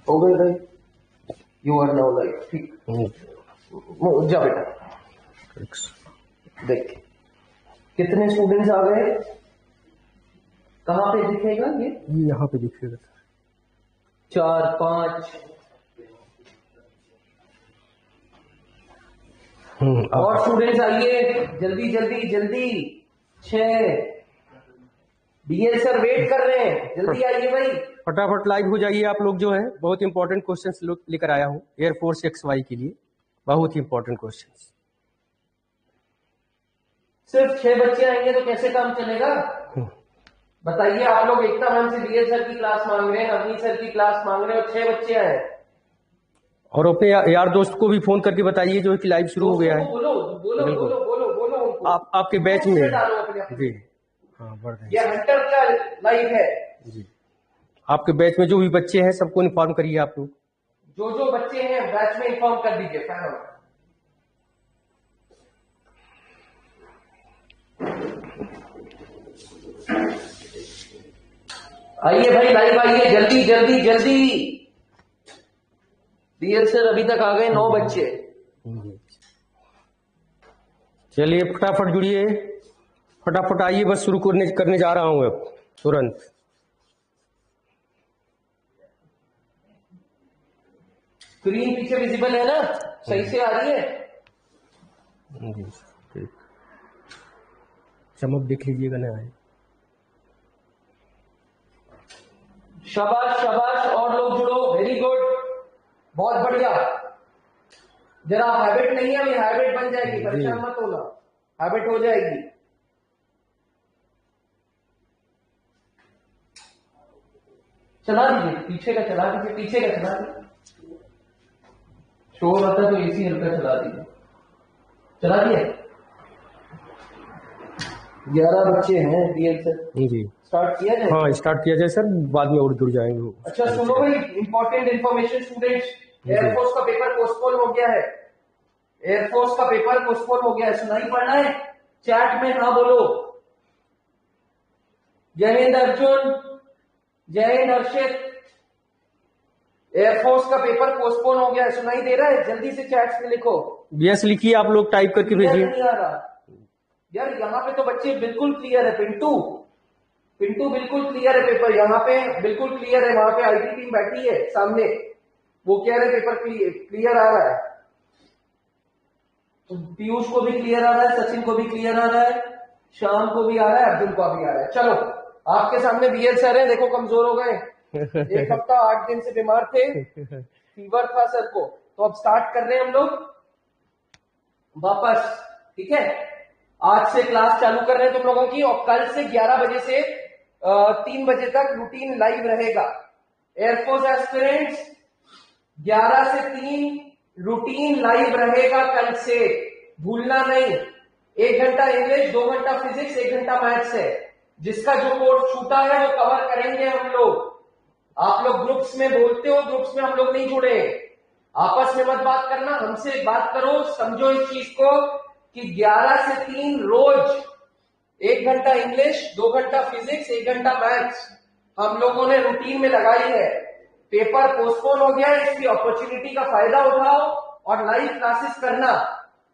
हो गए भाई, यू आर नाउ लाइव। ठीक, जा बेटा। देख कितने स्टूडेंट्स आ गए, कहाँ पे दिखेगा ये यहाँ पे दिखेगा सर। 4 5 और स्टूडेंट्स आइए, जल्दी जल्दी जल्दी। 6 डीएल सर वेट कर रहे हैं, जल्दी आइए भाई, फटाफट लाइव हो जाइए आप लोग। जो है बहुत इंपॉर्टेंट क्वेश्चंस लेकर आया हूँ एयरफोर्स XY के लिए, बहुत ही इंपॉर्टेंट क्वेश्चंस। सिर्फ 6 बच्चे आएंगे तो कैसे काम चलेगा बताइए आप लोग। एकता मैम से डीएल सर की क्लास मांग रहे हैं, अवनी सर की क्लास मांग रहे हैं और 6 बच्चे आए। और अपने यार दोस्त को भी फोन करके बताइए जो कि लाइव शुरू हो गया है। बोलो बोलो बिल्कुल। बोलो बोलो बोलो उनको। आपके बैच में डालो अपने जी। हाँ बढ़ रहे हैं। ये हंटर का लाइव है जी। आपके बैच में जो भी बच्चे हैं सबको इन्फॉर्म करिए आप लोग। जो बच्चे हैं बैच में इन्फॉर्म कर दीजिए। फैन आइए भाई, लाइव आइए, जल्दी जल्दी जल्दी। डीएल सर अभी तक आ गए 9 बच्चे। चलिए फटाफट जुड़िए, फटाफट आइए, बस शुरू करने जा रहा हूं अब तुरंत। स्क्रीन पीछे विजिबल है ना, सही से आ रही है? चमक देख लीजिएगा ना। शाबाश शाबाश, और लोग जुड़ो, वेरी गुड, बहुत बढ़िया। जरा हैबिट नहीं है, अभी हैबिट बन जाएगी, परेशान मत होना, हैबिट हो जाएगी। चला दीजिए पीछे का, चला दीजिए पीछे का, चला दीजिए। शोर आता है तो एसी हल्का चला दीजिए। चला दिया। 11 बच्चे हैं डीएल सर। जी स्टार्ट किया जाए? हाँ स्टार्ट किया जाए सर, बाद में और जुड़ जाएंगे। अच्छा सुनो भाई, इंपॉर्टेंट इन्फॉर्मेशन स्टूडेंट्स, एयरफोर्स का पेपर पोस्टपोन हो गया है। एयरफोर्स का पेपर पोस्टपोन हो गया है, सुनाई पड़ना है? चैट में हाँ बोलो। जय हिंद अर्जुन, जय हिंद हर्षित। एयरफोर्स का पेपर पोस्टपोन हो गया है, सुनाई दे रहा है? जल्दी से चैट में लिखो। यस लिखिए, आप लोग टाइप करके भेजिए। नहीं आ रहा यार, यहाँ पे तो बच्चे बिल्कुल क्लियर है। पिंटू बिल्कुल क्लियर है पेपर, यहाँ पे बिल्कुल क्लियर है। वहां पे आईटी टीम बैठी है सामने, वो कह रहे पेपर क्लियर आ रहा है। तो पीयूष को भी क्लियर आ रहा है, सचिन को भी क्लियर आ रहा है, श्याम को भी आ रहा है, अर्जुन को भी आ रहा है। चलो आपके सामने बीएल सर है, देखो कमजोर हो गए। 1 हफ्ता 8 दिन से बीमार थे, फीवर था सर को। तो अब स्टार्ट कर रहे हैं हम लोग वापस, ठीक है? आज से क्लास चालू कर रहे हैं तुम लोगों की, और कल से 11 बजे से 3 बजे तक रूटीन लाइव रहेगा। एयरफोर्स एस्पिरेंट्स 11 से 3 रूटीन लाइव रहेगा कल से, भूलना नहीं। 1 घंटा इंग्लिश, 2 घंटा फिजिक्स, 1 घंटा मैथ्स है। जिसका जो कोर्स छूटा है वो कवर करेंगे हम लोग। आप लोग ग्रुप्स में बोलते हो, ग्रुप्स में हम लोग नहीं जुड़े। आपस में मत बात करना, हमसे बात करो। समझो इस चीज को कि 11 से 3 रोज 1 घंटा इंग्लिश, 2 घंटा फिजिक्स, 1 घंटा मैथ्स हम लोगों ने रूटीन में लगाई है। पेपर पोस्टपोन हो गया, इसकी अपॉर्चुनिटी का फायदा उठाओ और लाइव क्लासेस करना।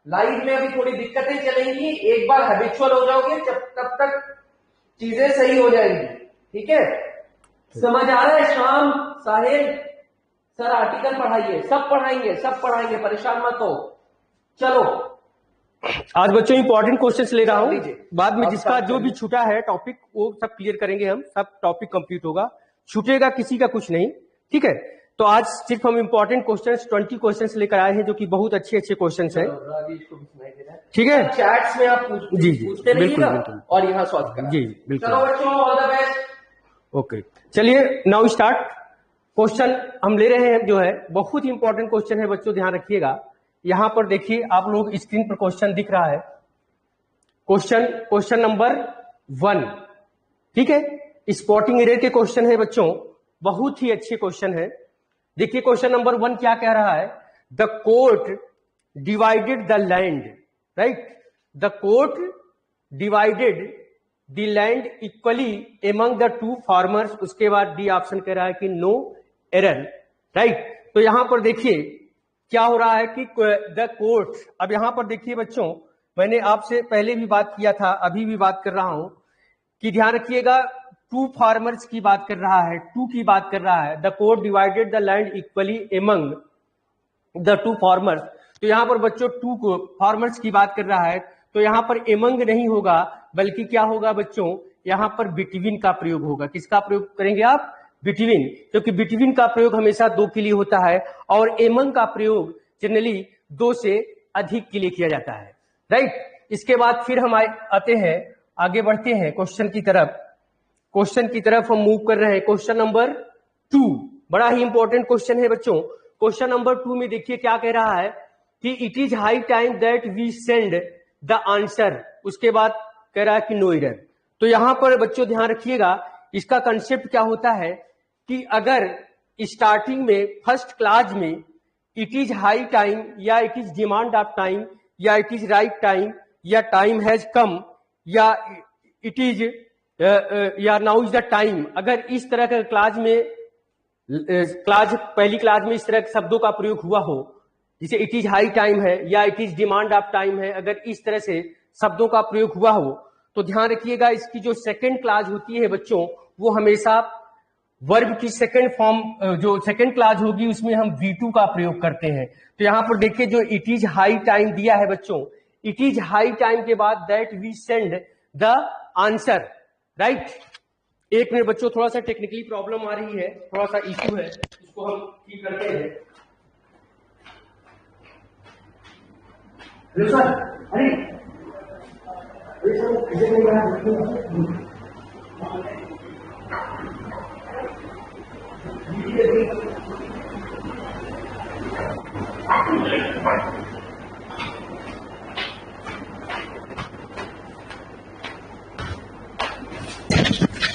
लाइव में अभी थोड़ी दिक्कतें चलेंगी, एक बार हैबिचुअल हो जाओगे तब तक चीजें सही हो जाएंगी, ठीक है? समझ आ रहा है? शाम, साहिल सर आर्टिकल पढ़ाइए, सब पढ़ाएंगे, परेशान मत हो। चलो आज बच्चों इंपॉर्टेंट क्वेश्चंस ले रहा हूं, बाद में जिसका जो भी छूटा है टॉपिक वो सब क्लियर करेंगे हम, सब टॉपिक कंप्लीट होगा, छूटेगा किसी का कुछ नहीं, ठीक है? तो आज सिर्फ हम इंपॉर्टेंट क्वेश्चंस 20 क्वेश्चंस लेकर आए हैं, जो कि बहुत अच्छे क्वेश्चंस हैं, ठीक है? चैट्स में आप जी पूछते बिल्कुल बिल्कुल, और यहाँ सॉल्व करा। जी बिल्कुल। चलो बच्चों, ऑल द बेस्ट। ओके चलिए नाउ स्टार्ट। क्वेश्चन हम ले रहे हैं जो है बहुत ही इंपॉर्टेंट क्वेश्चन है बच्चों, ध्यान रखिएगा। यहां पर देखिए आप लोग स्क्रीन पर क्वेश्चन दिख रहा है, क्वेश्चन नंबर 1, ठीक है? स्पॉटिंग एरर के क्वेश्चन है बच्चों, बहुत ही अच्छे क्वेश्चन है। देखिए क्वेश्चन नंबर 1 क्या कह रहा है? The court divided the land, right? The court divided the land equally among the 2 farmers. उसके बाद डी ऑप्शन कह रहा है कि नो, एरर, राइट। तो यहां पर देखिए क्या हो रहा है कि द कोर्ट, अब यहां पर देखिए बच्चों, मैंने आपसे पहले भी बात किया था, अभी भी बात कर रहा हूं कि ध्यान रखिएगा, टू फार्मर्स की बात कर रहा है, टू की बात कर रहा है। The court divided the land equally among the two farmers. तो यहां पर बच्चों टू को फार्मर्स की बात कर रहा है, तो यहां पर एमंग नहीं होगा, बल्कि क्या होगा बच्चों, यहां पर बिटवीन का प्रयोग होगा। किसका प्रयोग करेंगे आप? बिटवीन, क्योंकि बिटवीन का प्रयोग हमेशा दो के लिए होता है और एमंग का प्रयोग जनरली दो से अधिक के लिए किया जाता है, राइट। इसके बाद फिर हम आते हैं, आगे बढ़ते हैं क्वेश्चन की तरफ। क्वेश्चन की तरफ हम मूव कर रहे हैं। क्वेश्चन नंबर 2 बड़ा ही इंपॉर्टेंट क्वेश्चन है बच्चों। क्वेश्चन नंबर 2 में देखिए क्या कह रहा है कि it is high time that we send the answer. उसके बाद कह रहा है कि नो एरर। तो यहां पर बच्चों ध्यान रखिएगा, इसका कंसेप्ट क्या होता है कि अगर स्टार्टिंग में फर्स्ट क्लास में इट इज हाई टाइम या it is demand of time या इट इज राइट टाइम या टाइम हैज कम या इट इज या नाउ इज द टाइम, अगर इस तरह का क्लास में पहली क्लास में इस तरह के शब्दों का प्रयोग हुआ हो, जिसे इट इज हाई टाइम है या it is demand of time है, अगर इस तरह से शब्दों का प्रयोग हुआ हो, तो ध्यान रखिएगा इसकी जो सेकंड क्लास होती है बच्चों, वो हमेशा वर्ब की सेकंड फॉर्म, जो सेकंड क्लास होगी उसमें हम V2 का प्रयोग करते हैं। तो यहां पर देखिए जो इट इज हाई टाइम दिया है बच्चों, इट इज हाई टाइम के बाद that we send the answer, right. एक मिनट बच्चों, थोड़ा सा टेक्निकली प्रॉब्लम आ रही है, थोड़ा सा इश्यू है, इसको हम ठीक करते हैं। सर, अरे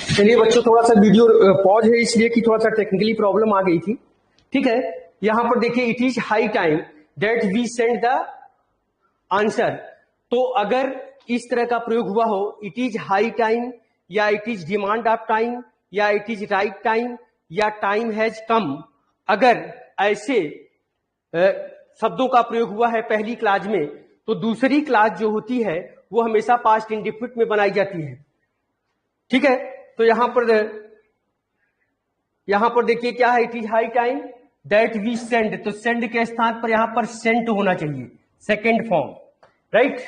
चलिए बच्चों, थोड़ा सा वीडियो पॉज है इसलिए कि थोड़ा सा टेक्निकली प्रॉब्लम आ गई थी, ठीक है। यहां पर देखिए it is high time that we send the answer. तो अगर इस तरह का प्रयोग हुआ हो, इट इज हाई टाइम या it is demand of time या इट इज राइट टाइम या टाइम हैज कम, अगर ऐसे शब्दों का प्रयोग हुआ है पहली क्लास में, तो दूसरी क्लास जो होती है वो हमेशा पास्ट इंडेफिनिट में बनाई जाती है, ठीक है। तो यहां पर देखिए क्या है, it is high time that we send, तो सेंड के स्थान पर यहां पर सेंट होना चाहिए, सेकेंड फॉर्म, राइट।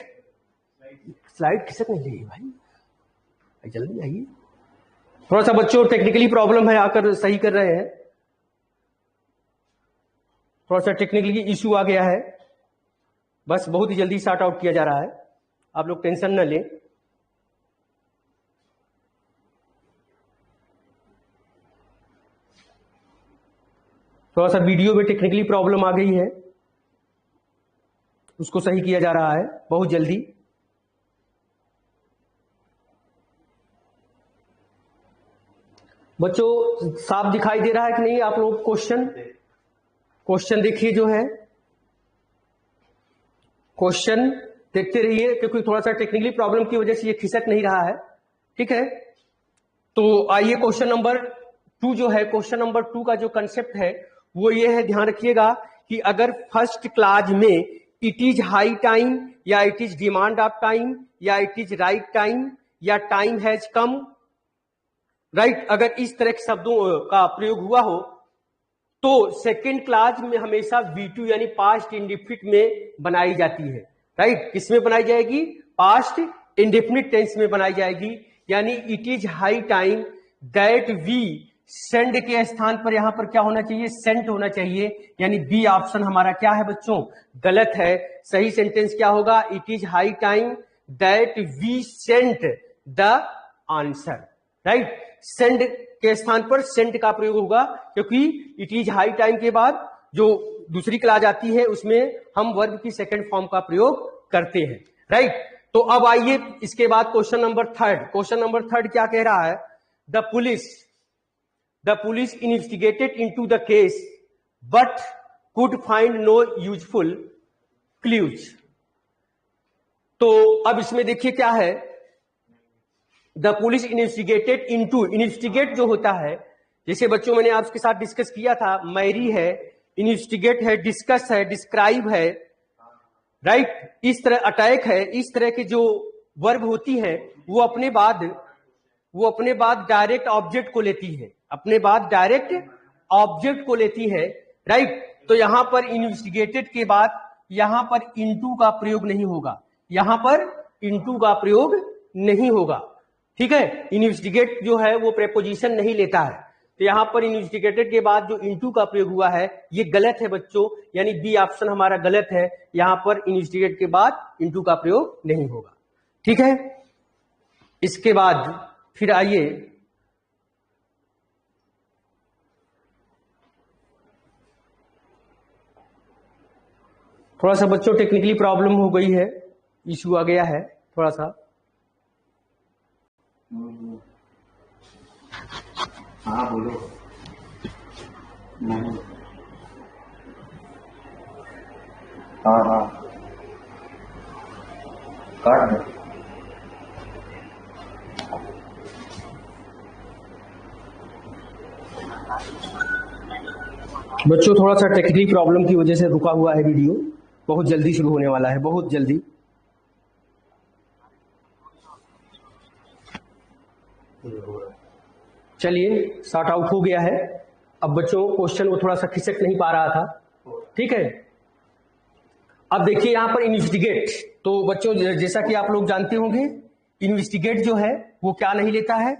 स्लाइड खिसक नहीं रही भाई, जल्दी आइए। थोड़ा सा बच्चों टेक्निकली प्रॉब्लम है, आकर सही कर रहे हैं, थोड़ा सा टेक्निकली इश्यू आ गया है, बस बहुत ही जल्दी सॉर्ट आउट किया जा रहा है, आप लोग टेंशन न लें। थोड़ा सा वीडियो में टेक्निकली प्रॉब्लम आ गई है, उसको सही किया जा रहा है बहुत जल्दी। बच्चों साफ दिखाई दे रहा है कि नहीं आप लोग? क्वेश्चन देखिए जो है, क्वेश्चन देखते रहिए, क्योंकि थोड़ा सा टेक्निकली प्रॉब्लम की वजह से ये खिसक नहीं रहा है, ठीक है। तो आइए क्वेश्चन नंबर 2 जो है, क्वेश्चन नंबर 2 का जो कंसेप्ट है वो ये है, ध्यान रखिएगा कि अगर फर्स्ट क्लास में इट इज हाई टाइम या it is demand of time या इट इज राइट टाइम या टाइम हैज कम, राइट, अगर इस तरह के शब्दों का प्रयोग हुआ हो, तो सेकेंड क्लास में हमेशा V2 यानी पास्ट इंडेफिनिट में बनाई जाती है, राइट। किसमें बनाई जाएगी? पास्ट इंडेफिनिट टेंस में बनाई जाएगी, यानी it is high time that we send के स्थान पर यहां पर क्या होना चाहिए? सेंट होना चाहिए, यानी बी ऑप्शन हमारा क्या है बच्चों? गलत है। सही सेंटेंस क्या होगा? It is high time that we sent the answer, right. Send के स्थान पर सेंट का प्रयोग होगा, क्योंकि इट इज हाई टाइम के बाद जो दूसरी क्लास आती है उसमें हम वर्ब की सेकंड फॉर्म का प्रयोग करते हैं, राइट। तो अब आइए इसके बाद क्वेश्चन नंबर 3। क्वेश्चन नंबर 3 क्या कह रहा है? The police investigated into the case but could find no useful clues. तो अब इसमें देखिए क्या है, the police investigated into, investigate जो होता है जैसे बच्चों मैंने आपके साथ डिस्कस किया था, मैरी है, इन्वेस्टिगेट है, डिस्कस है, डिस्क्राइब है, राइट, इस तरह अटैक है, इस तरह के जो वर्ब होती है वो अपने बाद डायरेक्ट ऑब्जेक्ट को लेती है, अपने बाद डायरेक्ट ऑब्जेक्ट को लेती है, राइट। तो यहां पर इन्वेस्टिगेटेड के बाद यहां पर इनटू का प्रयोग नहीं होगा, यहां पर इनटू का प्रयोग नहीं होगा, ठीक है। इन्वेस्टिगेट जो है वो प्रेपोजिशन नहीं लेता है, तो यहां पर इन्वेस्टिगेटेड के बाद जो इनटू का प्रयोग हुआ है ये गलत है बच्चों, यानी बी ऑप्शन हमारा गलत है। यहां पर इन्वेस्टिगेट के बाद इनटू का प्रयोग नहीं होगा, ठीक है। इसके बाद फिर आइए थोड़ा सा बच्चों टेक्निकली प्रॉब्लम हो गई है, इश्यू आ गया है थोड़ा सा। हाँ बोलो। नहीं। हाँ काट दो। बच्चों थोड़ा सा टेक्निकली प्रॉब्लम की वजह से रुका हुआ है वीडियो, बहुत जल्दी शुरू होने वाला है, बहुत जल्दी। चलिए सॉर्ट आउट हो गया है। अब बच्चों क्वेश्चन वो थोड़ा सा खिसक नहीं पा रहा था, ठीक है। अब देखिए यहां पर इन्वेस्टिगेट, तो बच्चों जैसा कि आप लोग जानते होंगे इन्वेस्टिगेट जो है वो क्या नहीं लेता है,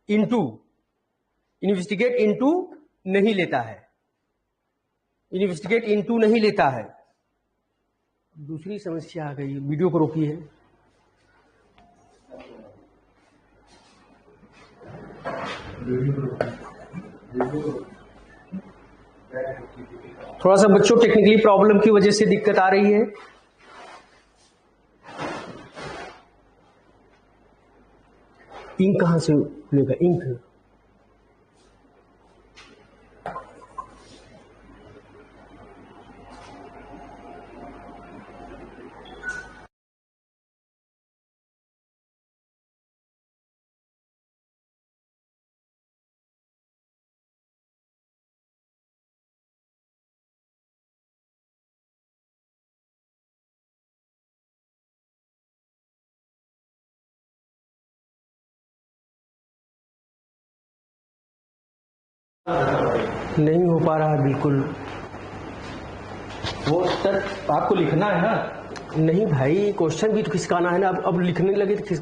इनटू। इन्वेस्टिगेट इनटू नहीं लेता है, इन्वेस्टिगेट इनटू नहीं लेता है। दूसरी समस्या आ गई, वीडियो को रोकिए। थोड़ा सा बच्चों टेक्निकली प्रॉब्लम की वजह से दिक्कत आ रही है। इंक कहां से खुलेगा, इंक नहीं हो पा रहा बिल्कुल। वो सर आपको लिखना है ना। नहीं भाई, क्वेश्चन भी तो खिसकाना है ना। अब लिखने लगे तो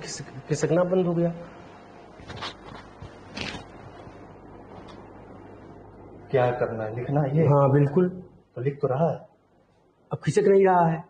खिसकना बंद हो गया। क्या करना है, लिखना है ये। हाँ बिल्कुल, तो लिख तो रहा है, अब खिसक नहीं रहा है।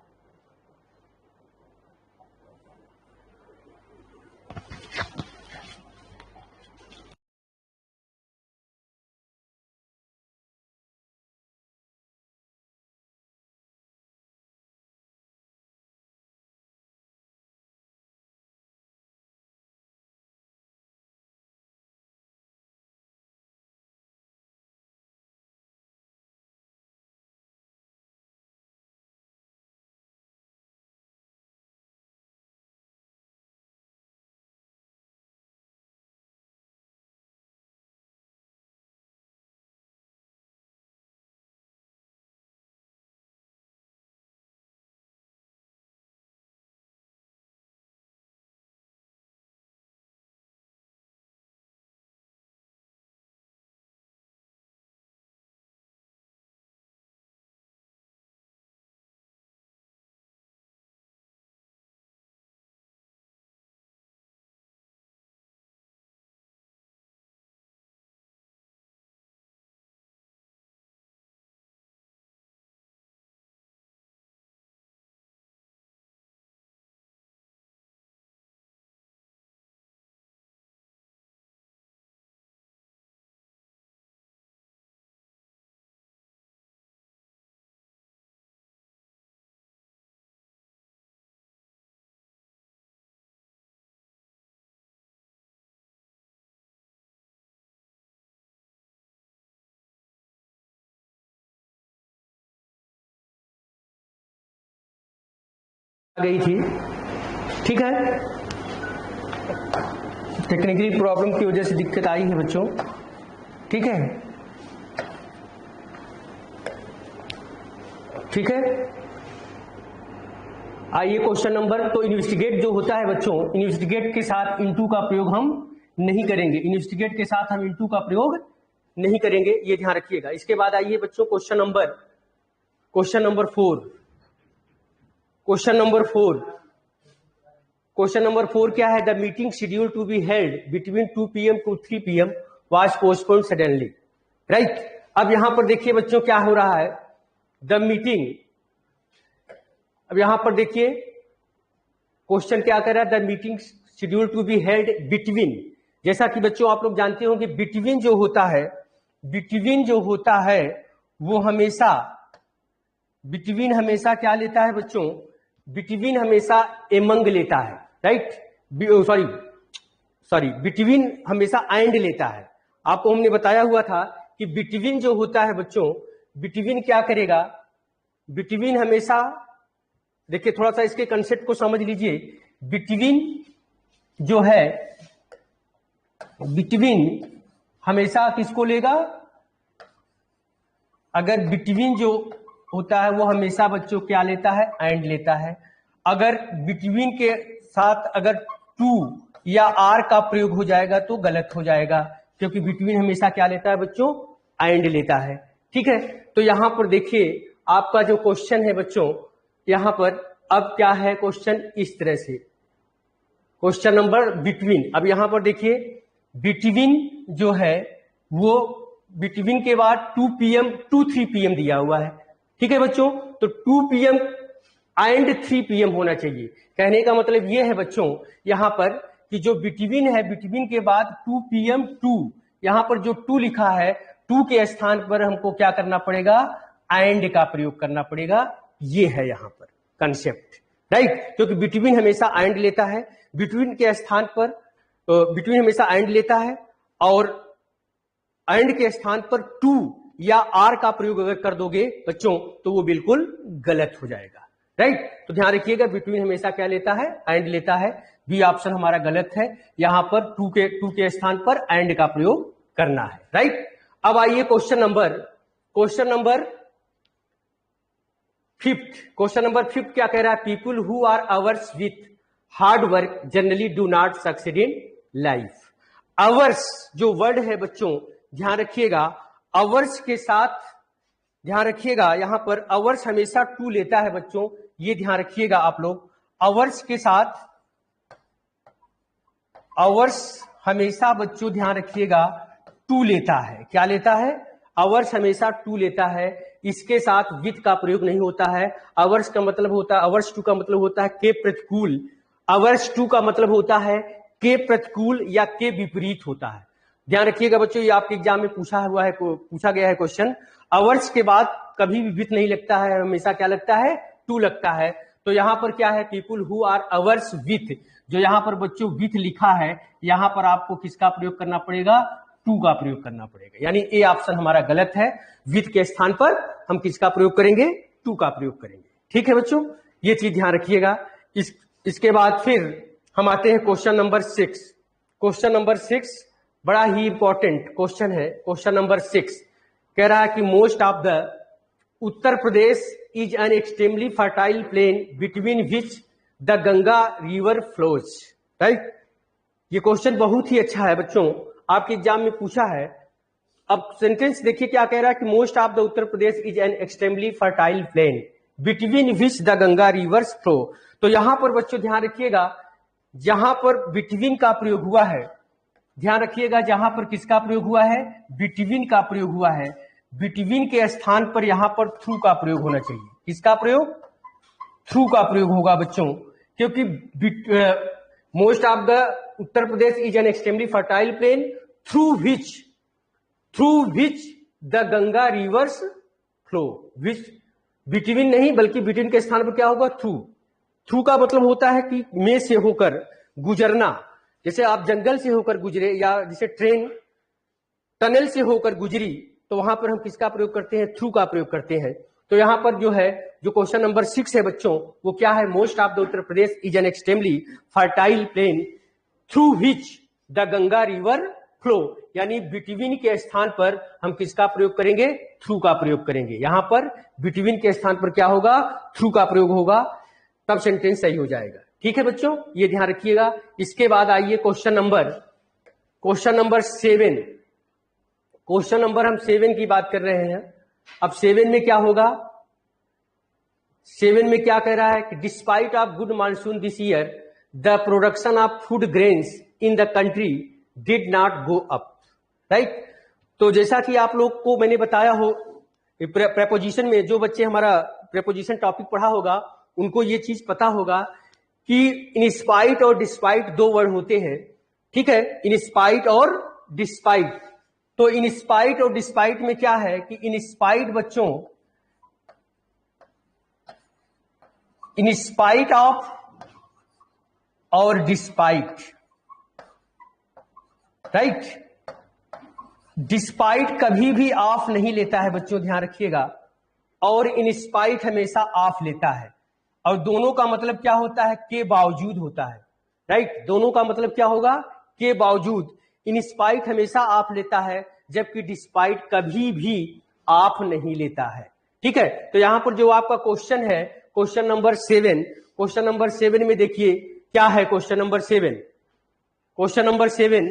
गई थी, ठीक है। टेक्निकली प्रॉब्लम की वजह से दिक्कत आई है बच्चों, ठीक है, ठीक है। आइए क्वेश्चन नंबर, तो इन्वेस्टिगेट जो होता है बच्चों, इन्वेस्टिगेट के साथ इनटू का प्रयोग हम नहीं करेंगे, इन्वेस्टिगेट के साथ हम इनटू का प्रयोग नहीं करेंगे, ये ध्यान रखिएगा। इसके बाद आइए बच्चों क्वेश्चन नंबर 4। क्वेश्चन नंबर 4 क्या है? The meeting schedule to be held between 2 PM to 3 PM was postponed suddenly, right. अब यहां पर देखिए बच्चों क्या हो रहा है, द मीटिंग, अब यहां पर देखिए क्वेश्चन क्या कर रहा है, the meeting schedule to be held between, जैसा कि बच्चों आप लोग जानते हो कि बिटवीन जो होता है, बिटवीन जो होता है वो हमेशा, बिटवीन हमेशा क्या लेता है बच्चों, बिटवीन हमेशा एमंग लेता है, राइट। सॉरी बिटवीन हमेशा एंड लेता है। आपको हमने बताया हुआ था कि बिटवीन जो होता है बच्चों, बिटवीन क्या करेगा, बिटवीन हमेशा, देखिए थोड़ा सा इसके कंसेप्ट को समझ लीजिए। बिटवीन जो है, बिटवीन हमेशा किसको लेगा, अगर बिटवीन जो होता है वो हमेशा बच्चों क्या लेता है, एंड लेता है। अगर बिटवीन के साथ अगर टू या आर का प्रयोग हो जाएगा तो गलत हो जाएगा, क्योंकि बिटवीन हमेशा क्या लेता है बच्चों, एंड लेता है, ठीक है। तो यहां पर देखिए आपका जो क्वेश्चन है बच्चों, यहां पर अब क्या है क्वेश्चन, इस तरह से क्वेश्चन नंबर बिटवीन। अब यहां पर देखिए बिटवीन जो है वो बिटवीन के बाद 2 PM to 3 PM दिया हुआ है, ठीक है बच्चों। तो 2 PM एंड 3 PM होना चाहिए। कहने का मतलब ये है बच्चों यहां पर कि जो बिटवीन है, बिटवीन के बाद 2 PM 2, यहां पर जो 2 लिखा है, 2 के स्थान पर हमको क्या करना पड़ेगा, एंड का प्रयोग करना पड़ेगा। ये है यहां पर कंसेप्ट, राइट, क्योंकि बिटवीन हमेशा एंड लेता है, बिटवीन के स्थान पर बिटवीन हमेशा एंड लेता है, और एंड के स्थान पर 2 या आर का प्रयोग अगर कर दोगे बच्चों तो वो बिल्कुल गलत हो जाएगा, राइट। तो ध्यान रखिएगा बिटवीन हमेशा क्या लेता है, एंड लेता है। बी ऑप्शन हमारा गलत है, यहां पर 2 के स्थान पर एंड का प्रयोग करना है, राइट। अब आइए क्वेश्चन नंबर 5। क्वेश्चन नंबर 5 क्या कह रहा है, people who are hours with hard work generally do not succeed in life. Hours जो वर्ड है बच्चों, ध्यान रखिएगा, अवर्स के साथ ध्यान रखिएगा, यहां पर अवर्स हमेशा 2 लेता है बच्चों, ये ध्यान रखिएगा आप लोग। अवर्स के साथ, अवर्स हमेशा बच्चों ध्यान रखिएगा 2 लेता है, क्या लेता है, अवर्स हमेशा 2 लेता है। इसके साथ विथ का प्रयोग नहीं होता है। अवर्स का मतलब होता है, अवर्स 2 का मतलब होता है के प्रतिकूल, अवर्स 2 का मतलब होता है के प्रतिकूल या के विपरीत होता है। ध्यान रखिएगा बच्चों, ये आपके एग्जाम में पूछा गया है क्वेश्चन। अवर्स के बाद कभी भी विथ नहीं लगता है, हमेशा क्या लगता है, 2 लगता है। तो यहां पर क्या है, people who are hours with, जो यहां पर बच्चों विथ लिखा है, यहां पर आपको किसका प्रयोग करना पड़ेगा, 2 का प्रयोग करना पड़ेगा। यानी ए ऑप्शन हमारा गलत है, विथ के स्थान पर हम किसका प्रयोग करेंगे, 2 का प्रयोग करेंगे, ठीक है बच्चों, ये चीज ध्यान रखिएगा। इसके बाद फिर हम आते हैं क्वेश्चन नंबर 6। क्वेश्चन नंबर 6 बड़ा ही इंपॉर्टेंट क्वेश्चन है। क्वेश्चन नंबर 6 कह रहा है कि most of the Uttar Pradesh is an extremely fertile plain between which the Ganga river flows, right. ये क्वेश्चन बहुत ही अच्छा है बच्चों, आपके एग्जाम में पूछा है। अब सेंटेंस देखिए क्या कह रहा है कि most of the Uttar Pradesh is an extremely fertile plain between which the Ganga reverse flow. तो यहां पर बच्चों ध्यान रखिएगा, जहां पर बिटवीन का प्रयोग हुआ है, ध्यान रखिएगा जहां पर किसका प्रयोग हुआ है, बिटवीन का प्रयोग हुआ है। बिटवीन के स्थान पर यहां पर थ्रू का प्रयोग होना चाहिए। किसका प्रयोग, थ्रू का प्रयोग होगा बच्चों, क्योंकि most of the Uttar Pradesh is an extremely fertile plain through which the Ganga reverse flow. Which between नहीं बल्कि बिटवीन के स्थान पर क्या होगा, थ्रू का मतलब होता है कि में से होकर गुजरना। जैसे आप जंगल से होकर गुजरे, या जैसे ट्रेन टनल से होकर गुजरी, तो वहां पर हम किसका प्रयोग करते हैं, थ्रू का प्रयोग करते हैं। तो यहां पर जो है, जो क्वेश्चन नंबर 6 है बच्चों, वो क्या है, most of the Uttar Pradesh is an extremely fertile plain through which the Ganga river flow, यानी बिटवीन के स्थान पर हम किसका प्रयोग करेंगे? थ्रू का प्रयोग करेंगे। यहां पर बिटवीन के स्थान पर क्या होगा? थ्रू का प्रयोग होगा, तब सेंटेंस सही हो जाएगा। ठीक है बच्चों, ये ध्यान रखिएगा। इसके बाद आइए क्वेश्चन नंबर 7। क्वेश्चन नंबर हम 7 की बात कर रहे हैं। अब 7 में क्या होगा? 7 में क्या कह रहा है कि despite of good monsoon this year the production of food grains in the country did not go up. Right, तो जैसा कि आप लोग को मैंने बताया हो, प्रेपोजिशन में जो बच्चे हमारा प्रेपोजिशन टॉपिक पढ़ा होगा उनको ये चीज पता होगा कि इन स्पाइट और डिस्पाइट 2 वर्ड होते हैं। ठीक है, इन स्पाइट और डिस्पाइट। तो इन स्पाइट और डिस्पाइट में क्या है कि इन स्पाइट बच्चों, इन स्पाइट ऑफ और डिस्पाइट, राइट, डिस्पाइट कभी भी ऑफ नहीं लेता है बच्चों, ध्यान रखिएगा, और इन स्पाइट हमेशा ऑफ लेता है। और दोनों का मतलब क्या होता है? के बावजूद होता है। राइट, दोनों का मतलब क्या होगा? के बावजूद। इन स्पाइट हमेशा ऑफ लेता है, जबकि डिस्पाइट कभी भी ऑफ नहीं लेता है। ठीक है, तो यहां पर जो आपका क्वेश्चन है, क्वेश्चन नंबर 7, क्वेश्चन नंबर 7 में देखिए क्या है। क्वेश्चन नंबर 7, क्वेश्चन नंबर 7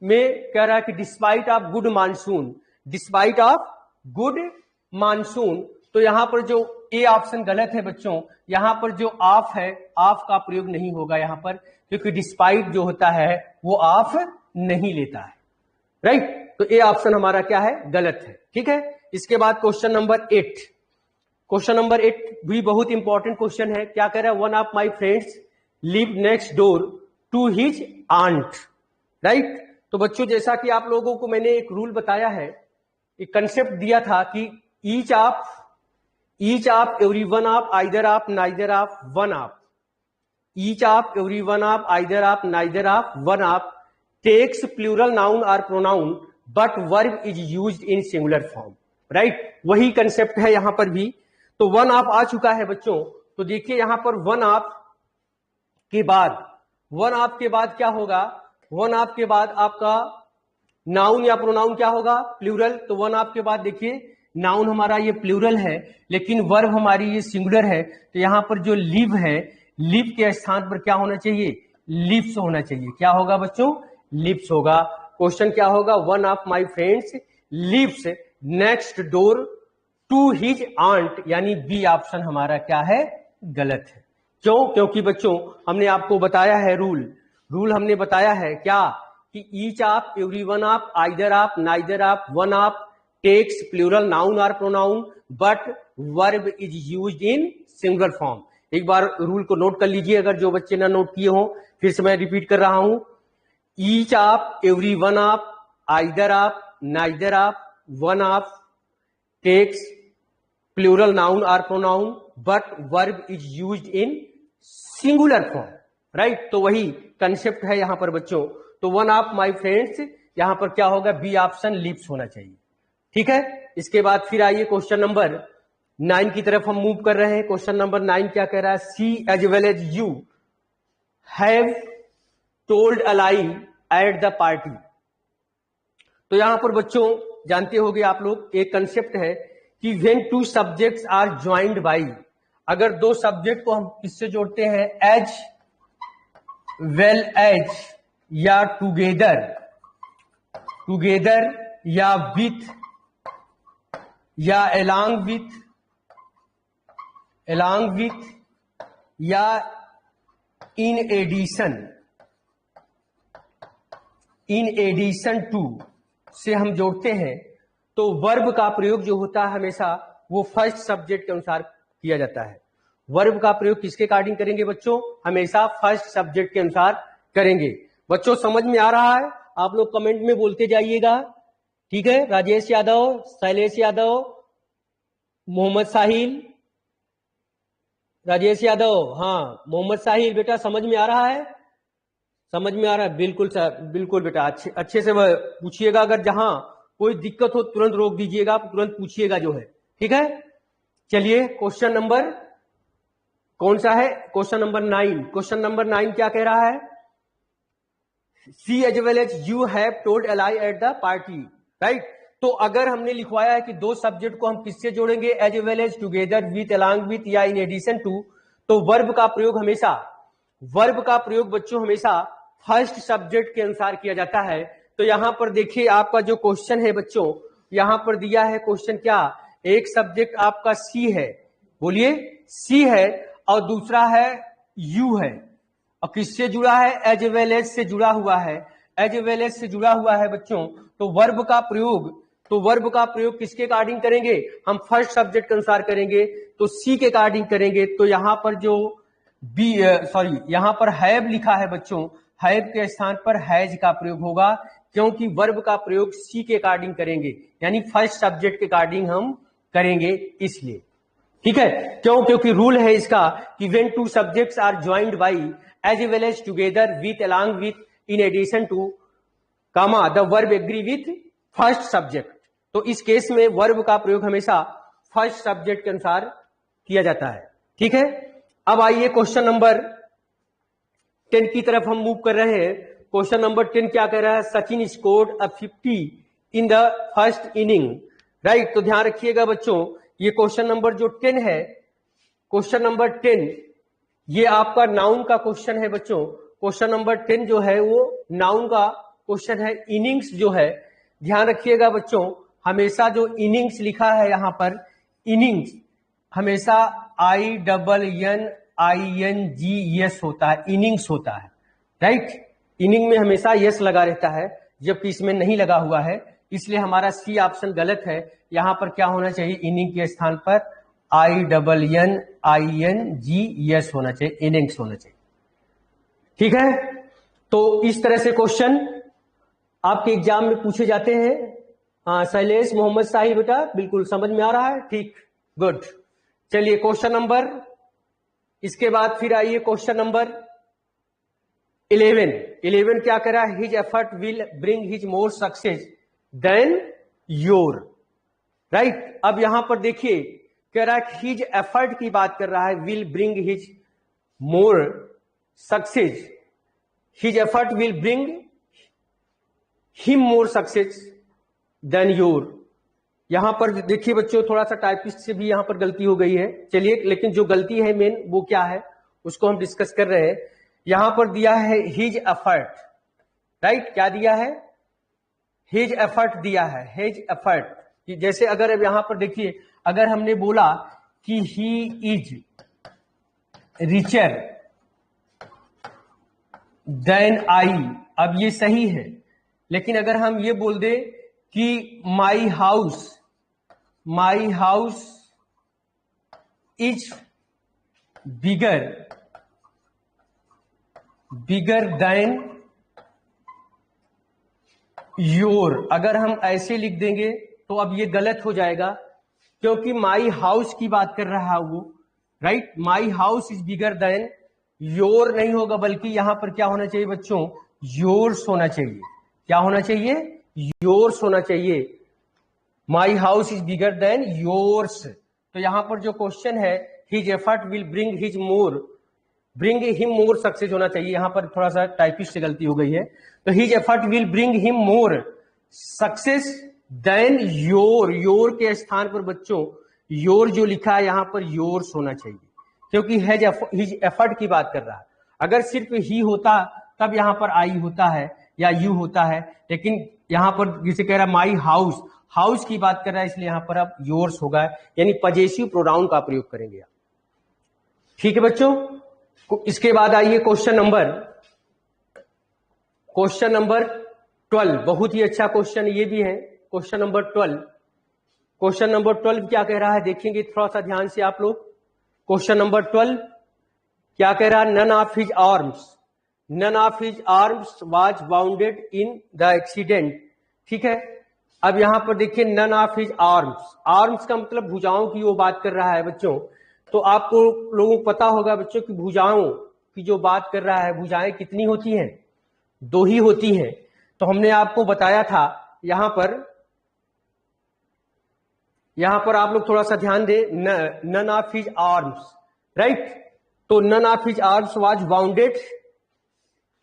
में कह रहा है कि despite of good monsoon, despite of good monsoon. तो यहां पर जो ए ऑप्शन गलत है बच्चों, यहां पर जो ऑफ है, ऑफ का प्रयोग नहीं होगा यहां पर, क्योंकि डिस्पाइट जो होता है वो ऑफ नहीं लेता है। राइट, तो ए ऑप्शन हमारा क्या है? गलत है। ठीक है, इसके बाद क्वेश्चन नंबर 8, क्वेश्चन नंबर 8 भी बहुत इंपॉर्टेंट क्वेश्चन है। क्या कह रहा है? One of my friends live next door to his aunt. Right, तो बच्चों जैसा कि आप लोगों को मैंने एक रूल बताया है, एक कंसेप्ट दिया था कि each of every one of either of neither of one of, each of every one of either of neither of one of takes plural noun और pronoun but verb is used in singular form. Right, वही concept है यहां पर भी। तो one of आ चुका है बच्चों, तो देखिए यहां पर वन ऑफ के बाद, वन ऑफ के बाद क्या होगा? वन ऑफ के बाद आपका नाउन या प्रोनाउन क्या होगा? प्लूरल। तो वन ऑफ के बाद देखिए नाउन हमारा ये प्लूरल है, लेकिन वर्ब हमारी ये सिंगुलर है। तो यहां पर जो लिव है, लिव के स्थान पर क्या होना चाहिए? लिव्स होना चाहिए। क्या होगा बच्चों? लिव्स होगा। क्वेश्चन क्या होगा? One of my friends lives next door to his aunt, यानी बी ऑप्शन हमारा क्या है? गलत है। क्यों? क्योंकि बच्चों हमने आपको बताया है रूल हमने बताया है क्या कि each of every one of either of neither of one of takes plural noun और pronoun but verb is used in singular form. एक बार रूल को नोट कर लीजिए, अगर जो बच्चे ना नोट किए हो, फिर से मैं रिपीट कर रहा हूं। Each of every one of either of neither of one of takes plural noun और pronoun but verb is used in singular form. Right, तो वही कंसेप्ट है यहां पर बच्चों। तो वन ऑफ माई फ्रेंड्स यहां पर क्या होगा? बी ऑप्शन लिव्स होना चाहिए। ठीक है, इसके बाद फिर आइए क्वेश्चन नंबर 9 की तरफ हम मूव कर रहे हैं। क्वेश्चन नंबर 9 क्या कह रहा है? She as well as you have told a lie at the party. तो यहां पर बच्चों जानते होंगे आप लोग, एक कंसेप्ट है कि when two subjects are joined by, अगर 2 सब्जेक्ट को हम किससे जोड़ते हैं? एज वेल एज या टुगेदर, टुगेदर या विथ या along with या in addition to से हम जोड़ते हैं, तो वर्ब का प्रयोग जो होता है हमेशा वो फर्स्ट सब्जेक्ट के अनुसार किया जाता है। वर्ब का प्रयोग किसके अकॉर्डिंग करेंगे बच्चों? हमेशा फर्स्ट सब्जेक्ट के अनुसार करेंगे। बच्चों समझ में आ रहा है? आप लोग कमेंट में बोलते जाइएगा। ठीक है, राजेश यादव, शैलेश यादव, मोहम्मद साहिल, राजेश यादव, हाँ मोहम्मद साहिल, बेटा समझ में आ रहा है? समझ में आ रहा है? बिल्कुल सर, बिल्कुल बेटा, अच्छे से पूछिएगा। अगर जहां कोई दिक्कत हो तुरंत रोक दीजिएगा, तुरंत पूछिएगा जो है। ठीक है, चलिए क्वेश्चन नंबर कौन सा है? Question number 9। क्वेश्चन नंबर 9 क्या कह रहा है? She as well as you have told a lie at the party, right. तो अगर हमने लिखवाया है कि दो सब्जेक्ट को हम किससे जोड़ेंगे, as well as, together with, along with या इन एडिशन टू, तो वर्ब का प्रयोग बच्चों हमेशा फर्स्ट सब्जेक्ट के अनुसार किया जाता है। तो यहां पर देखिए आपका जो क्वेश्चन है बच्चों, यहां पर दिया है क्वेश्चन क्या, एक सब्जेक्ट आपका सी है, बोलिए सी है, और दूसरा है यू है, और किससे जुड़ा है, एज वेल एज से जुड़ा हुआ है, एज वेल एज से जुड़ा हुआ है बच्चों। तो वर्ब का प्रयोग किसके अकॉर्डिंग करेंगे, हम फर्स्ट सब्जेक्ट के अनुसार करेंगे, तो सी के अकॉर्डिंग करेंगे। तो यहां पर जो यहां पर हैव लिखा है बच्चों, हैव के स्थान पर हैज का प्रयोग होगा, क्योंकि वर्ब का प्रयोग सी के अकॉर्डिंग करेंगे, यानी फर्स्ट सब्जेक्ट के अकॉर्डिंग हम करेंगे, इसलिए ठीक है। क्योंकि रूल है इसका कि when two subjects are joined by, as well as, together with, along with, in addition to, comma, the verb agree with first subject. तो इस केस में वर्ब का प्रयोग हमेशा फर्स्ट सब्जेक्ट के अनुसार किया जाता है, ठीक है। अब आइए क्वेश्चन नंबर 10 की तरफ हम मूव कर रहे हैं। क्वेश्चन नंबर 10 क्या कह रहा है, Sachin scored a 50 in the first inning, right. तो ध्यान रखिएगा बच्चों, ये क्वेश्चन नंबर जो 10 है, क्वेश्चन नंबर 10 ये आपका नाउन का क्वेश्चन है बच्चों। क्वेश्चन नंबर 10 जो है वो नाउन का क्वेश्चन है, इनिंग्स जो है, ध्यान रखिएगा बच्चों, हमेशा जो इनिंग्स लिखा है यहां पर, इनिंग्स हमेशा INNINGS होता है, इनिंग्स होता है, राइट। इनिंग में हमेशा यस लगा रहता है, जबकि इसमें नहीं लगा हुआ है, इसलिए हमारा सी ऑप्शन गलत है। यहां पर क्या होना चाहिए, इनिंग के स्थान पर INNINGS होना चाहिए, इनिंग्स होना चाहिए, ठीक है। तो इस तरह से क्वेश्चन आपके एग्जाम में पूछे जाते हैं। हाँ शैलेश मोहम्मद शाही बेटा, बिल्कुल समझ में आ रहा है, ठीक, गुड। चलिए क्वेश्चन नंबर, इसके बाद फिर आइए क्वेश्चन नंबर 11 क्या कह रहा है, his effort will bring his more success than your, right. अब यहां पर देखिए कह रहा है हिज एफर्ट की बात कर रहा है, will bring his more success, his effort will bring him more success than your. यहां पर देखिए बच्चों, थोड़ा सा टाइपिस्ट से भी यहां पर गलती हो गई है, चलिए, लेकिन जो गलती है मेन वो क्या है उसको हम डिस्कस कर रहे हैं। यहां पर दिया है हिज एफर्ट, राइट, क्या दिया है, हिज एफर्ट दिया है, हिज एफर्ट। जैसे अगर अब यहां पर देखिए, अगर हमने बोला कि he is richer than I, अब ये सही है, लेकिन अगर हम ये बोल दे कि my house is bigger than your, अगर हम ऐसे लिख देंगे तो अब ये गलत हो जाएगा, क्योंकि माई हाउस की बात कर रहा है वो, right. My house is bigger than your नहीं होगा, बल्कि यहां पर क्या होना चाहिए बच्चों, योर्स होना चाहिए। क्या होना चाहिए, योर्स होना चाहिए। My house is bigger than yours. तो यहां पर जो क्वेश्चन है, his effort will bring him more success होना चाहिए, यहां पर थोड़ा सा टाइपिस्ट से गलती हो गई है। तो his effort will bring him more success than your के स्थान पर बच्चों योर जो लिखा है यहां पर योर्स होना चाहिए, क्योंकि हिज एफर्ट की बात कर रहा है। अगर सिर्फ ही होता तब यहां पर आई होता है या यू होता है, लेकिन यहां पर जिसे कह रहा है माई हाउस की बात कर रहा है, इसलिए यहां पर अब योर्स होगा, यानी पजेसिव प्रोनाउन का प्रयोग करेंगे आप, ठीक है बच्चों। इसके बाद आइए क्वेश्चन नंबर 12, बहुत ही अच्छा क्वेश्चन ये भी है। क्वेश्चन नंबर 12 क्या कह रहा है, देखेंगे थोड़ा सा ध्यान से आप लोग। क्वेश्चन नंबर 12 क्या कह रहा है, none of his arms was bounded in the accident, ठीक है। अब यहां पर देखिए नन ऑफ हिज आर्म्स का मतलब भुजाओं की वो बात कर रहा है बच्चों। तो आपको लोगों को पता होगा बच्चों कि भुजाओं की जो बात कर रहा है, भुजाएं कितनी होती हैं, 2 ही होती हैं। तो हमने आपको बताया था यहां पर आप लोग थोड़ा सा ध्यान दे, none of his arms, right. तो none of his arms was bounded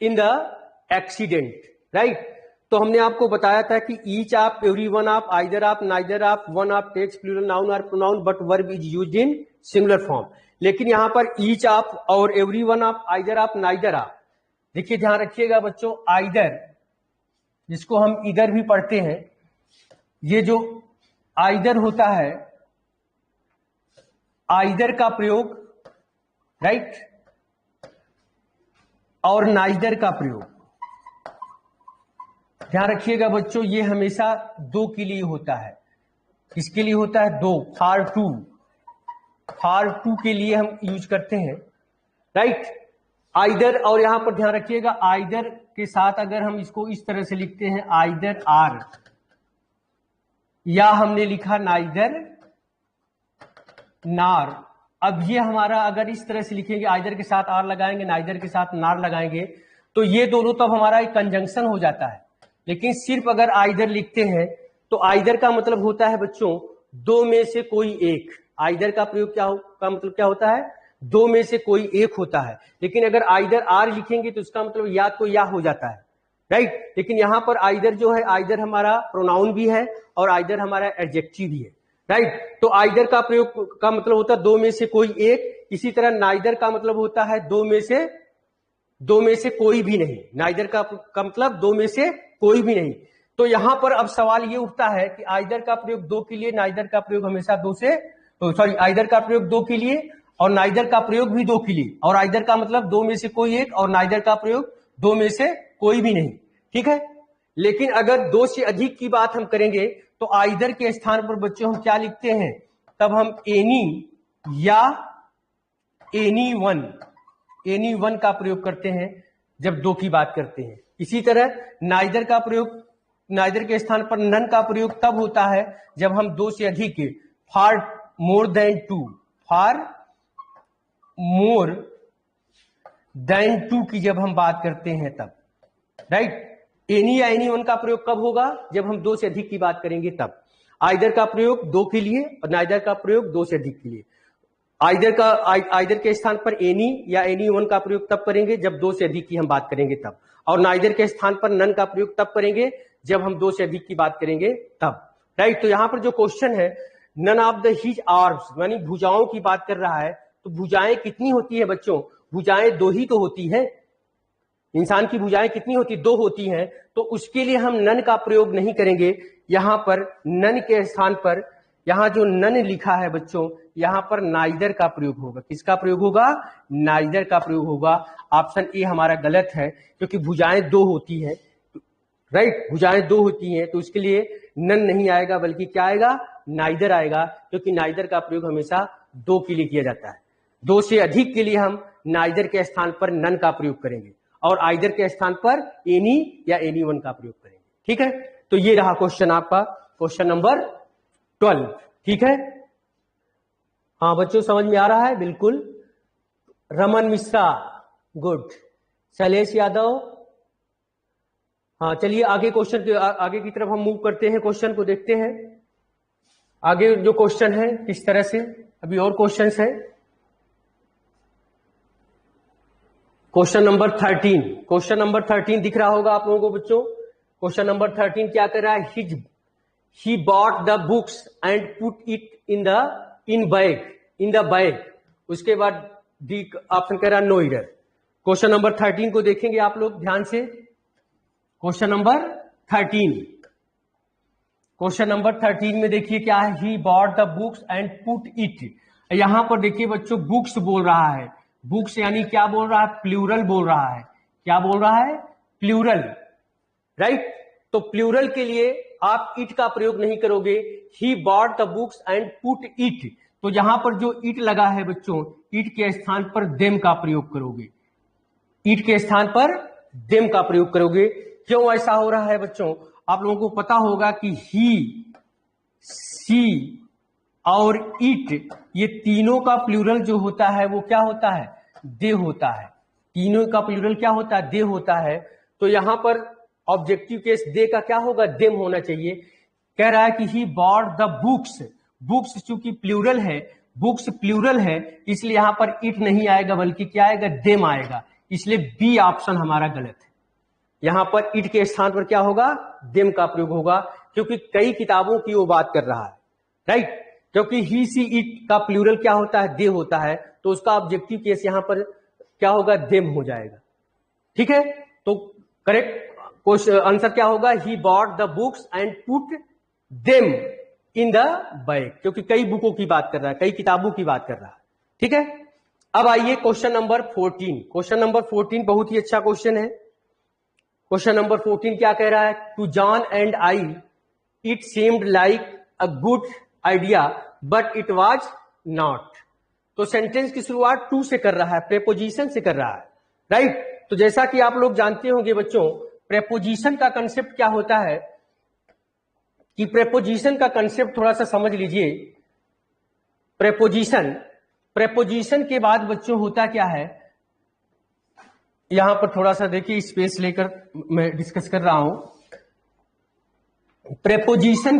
in the accident, right. तो हमने आपको बताया था कि each of, every one of, either of, neither of, one of takes plural noun और pronoun but verb is used in singular form. लेकिन यहां पर ईच ऑफ और every one of, either of, neither of, देखिए ध्यान रखिएगा बच्चों, either जिसको हम इधर भी पढ़ते हैं, ये जो आइदर होता है, आइदर का प्रयोग, राइट, और नाइदर का प्रयोग, ध्यान रखिएगा बच्चों, ये हमेशा दो के लिए होता है। इसके लिए होता है दो, फार टू के लिए हम यूज करते हैं, राइट। आइदर, और यहां पर ध्यान रखिएगा आइदर के साथ अगर हम इसको इस तरह से लिखते हैं, आइदर आर, या हमने लिखा नाइदर नार। अब ये हमारा अगर इस तरह से लिखेंगे, आइदर के साथ आर लगाएंगे, नाइदर के साथ नार लगाएंगे, तो ये दोनों तब हमारा एक कंजंक्शन हो जाता है। लेकिन सिर्फ अगर आइदर लिखते हैं तो आइदर का मतलब होता है बच्चों दो में से कोई एक। आइदर का प्रयोग का मतलब क्या होता है, दो में से कोई एक होता है। लेकिन अगर आइदर आर लिखेंगे तो उसका मतलब या तो या हो जाता है, राइट। लेकिन यहां पर आइदर जो है, आइदर हमारा प्रोनाउन भी है और आइदर हमारा एडजेक्टिव भी है, राइट। तो आइदर का प्रयोग का मतलब होता है दो में से कोई एक। इसी तरह नाइदर का मतलब होता है दो में से कोई भी नहीं। नाइदर का मतलब दो में से कोई भी नहीं। तो यहां पर अब सवाल ये उठता है कि आइदर का प्रयोग दो के लिए, नाइदर का प्रयोग हमेशा दो से, आइदर का प्रयोग दो के लिए और नाइदर का प्रयोग भी दो के लिए, और आइदर का मतलब दो में से कोई एक और नाइदर का प्रयोग दो में से कोई भी नहीं, ठीक है। लेकिन अगर दो से अधिक की बात हम करेंगे तो आइदर के स्थान पर बच्चों हम क्या लिखते हैं, तब हम एनी या एनी वन का प्रयोग करते हैं जब दो की बात करते हैं। इसी तरह नाइदर का प्रयोग, नाइदर के स्थान पर नन का प्रयोग तब होता है जब हम दो से अधिक, फार मोर देन टू की जब हम बात करते हैं तब, राइट। एनी या एनी वन का प्रयोग कब होगा, जब हम दो से अधिक की बात करेंगे तब। आइदर का प्रयोग दो के लिए और नाइदर का प्रयोग दो से अधिक के लिए। आइदर के स्थान पर एनी या एनी वन का प्रयोग तब करेंगे जब दो से अधिक की हम बात करेंगे तब, और नाइदर के स्थान पर नन का प्रयोग तब करेंगे जब हम दो से अधिक की बात करेंगे तब, राइट। तो यहां पर जो क्वेश्चन है, none of the his arms, यानी भुजाओं की बात कर रहा है। तो भुजाएं कितनी होती है बच्चों, भुजाएं दो ही तो होती है। इंसान की भुजाएं कितनी होती, दो होती हैं। तो उसके लिए हम नन का प्रयोग नहीं करेंगे। यहां पर नन के स्थान पर, यहां जो नन लिखा है बच्चों, यहां पर नाइदर का प्रयोग होगा। किसका प्रयोग होगा, नाइदर का प्रयोग होगा। ऑप्शन ए हमारा गलत है, क्योंकि भुजाएं दो होती है, राइट। भुजाएं दो होती हैं तो उसके लिए नन नहीं आएगा, बल्कि क्या आएगा, नाइदर आएगा, क्योंकि नाइदर का प्रयोग हमेशा दो के लिए किया जाता है। दो से अधिक के लिए हम नाइदर के स्थान पर नन का प्रयोग करेंगे और आइदर के स्थान पर एनी या एनी वन का प्रयोग करेंगे, ठीक है। तो ये रहा क्वेश्चन आपका, क्वेश्चन नंबर 12, ठीक है। हाँ बच्चों, समझ में आ रहा है, बिल्कुल। रमन मिश्रा, गुड। शैलेश यादव, हाँ चलिए आगे क्वेश्चन के आगे की तरफ हम मूव करते हैं, क्वेश्चन को देखते हैं। आगे जो क्वेश्चन है किस तरह से, अभी और क्वेश्चंस है। क्वेश्चन नंबर 13, क्वेश्चन नंबर 13 दिख रहा होगा आप लोगों को बच्चों। क्वेश्चन नंबर 13 क्या कर रहा है, he bought the books and put it in the bag. उसके बाद डी ऑप्शन कह रहा है नो एरर। क्वेश्चन नंबर 13 को देखेंगे आप लोग ध्यान से। क्वेश्चन नंबर 13, क्वेश्चन नंबर 13 में देखिए क्या है, he bought the books and put it. यहां पर देखिए बच्चों बुक्स बोल रहा है, बुक्स यानी क्या बोल रहा है, प्लूरल बोल रहा है। क्या बोल रहा है, प्लूरल, राइट। तो प्लूरल के लिए आप इट का प्रयोग नहीं करोगे। He bought the books and put it, तो यहां पर जो इट लगा है बच्चों, इट के स्थान पर देम का प्रयोग करोगे। इट के स्थान पर देम का प्रयोग करोगे। क्यों ऐसा हो रहा है बच्चों, आप लोगों को पता होगा कि ही, सी और इट, ये तीनों का प्लूरल जो होता है वो क्या होता है, दे होता है। तीनों का प्लूरल क्या होता है, दे होता है। तो यहां पर ऑब्जेक्टिव केस दे का क्या होगा, देम होना चाहिए। कह रहा है कि he bought the books, books चूंकि प्लूरल है, बुक्स प्लूरल है, इसलिए यहां पर इट नहीं आएगा बल्कि क्या आएगा, देम आएगा। इसलिए बी ऑप्शन हमारा गलत है। यहां पर इट के स्थान पर क्या होगा, देम का प्रयोग होगा, क्योंकि कई किताबों की वो बात कर रहा है, राइट। क्योंकि ही सी इट का प्लूरल क्या होता है, दे होता है, तो उसका ऑब्जेक्टिव केस यहां पर क्या होगा, देम हो जाएगा। ठीक है, तो करेक्ट आंसर क्या होगा, he bought the books and put them in the bag, क्योंकि कई बुकों की बात कर रहा है, कई किताबों की बात कर रहा है। ठीक है, अब आइए क्वेश्चन नंबर 14। क्वेश्चन नंबर 14 बहुत ही अच्छा क्वेश्चन है। क्वेश्चन नंबर 14 क्या कह रहा है, to John and I it seemed like a good idea but it was not. तो सेंटेंस की शुरुआत टू से कर रहा है, प्रेपोजिशन से कर रहा है, राइट। तो जैसा कि आप लोग जानते होंगे बच्चों, प्रेपोजिशन का कंसेप्ट क्या होता है कि प्रेपोजिशन का कंसेप्ट थोड़ा सा समझ लीजिए। प्रेपोजिशन के बाद बच्चों होता क्या है, यहां पर थोड़ा सा देखिए स्पेस लेकर मैं डिस्कस कर रहा हूं। प्रेपोजिशन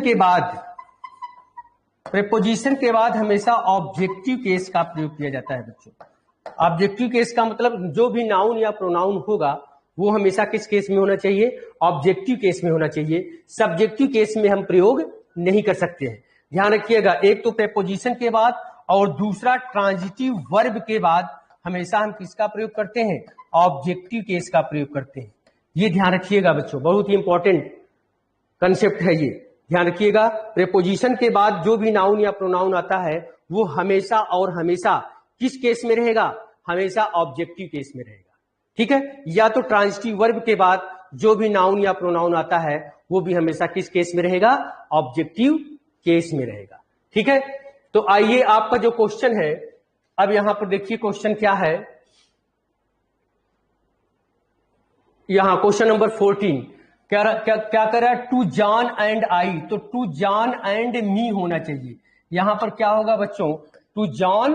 के बाद हमेशा ऑब्जेक्टिव केस का प्रयोग किया जाता है बच्चों। ऑब्जेक्टिव केस का मतलब जो भी नाउन या प्रोनाउन होगा वो हमेशा किस केस में होना चाहिए, ऑब्जेक्टिव केस में होना चाहिए। सब्जेक्टिव केस में हम प्रयोग नहीं कर सकते हैं, ध्यान रखिएगा। एक तो प्रेपोजिशन के बाद और दूसरा ट्रांजिटिव वर्ब के बाद हमेशा हम किसका प्रयोग करते हैं, ऑब्जेक्टिव केस का प्रयोग करते हैं। ये ध्यान रखिएगा बच्चों, बहुत ही इंपॉर्टेंट कंसेप्ट है ये, ध्यान रखिएगा। प्रेपोजिशन के बाद जो भी नाउन या प्रोनाउन आता है वो हमेशा और हमेशा किस केस में रहेगा, हमेशा ऑब्जेक्टिव केस में रहेगा। ठीक है, या तो ट्रांजिटिव वर्ब के बाद जो भी नाउन या प्रोनाउन आता है वो भी हमेशा किस केस में रहेगा, ऑब्जेक्टिव केस में रहेगा। ठीक है, तो आइए आपका जो क्वेश्चन है, अब यहां पर देखिए क्वेश्चन क्या है। यहां क्वेश्चन नंबर 14 क्या कर रहा है, टू जॉन एंड आई, तो टू जॉन एंड मी होना चाहिए। यहां पर क्या होगा बच्चों, टू जॉन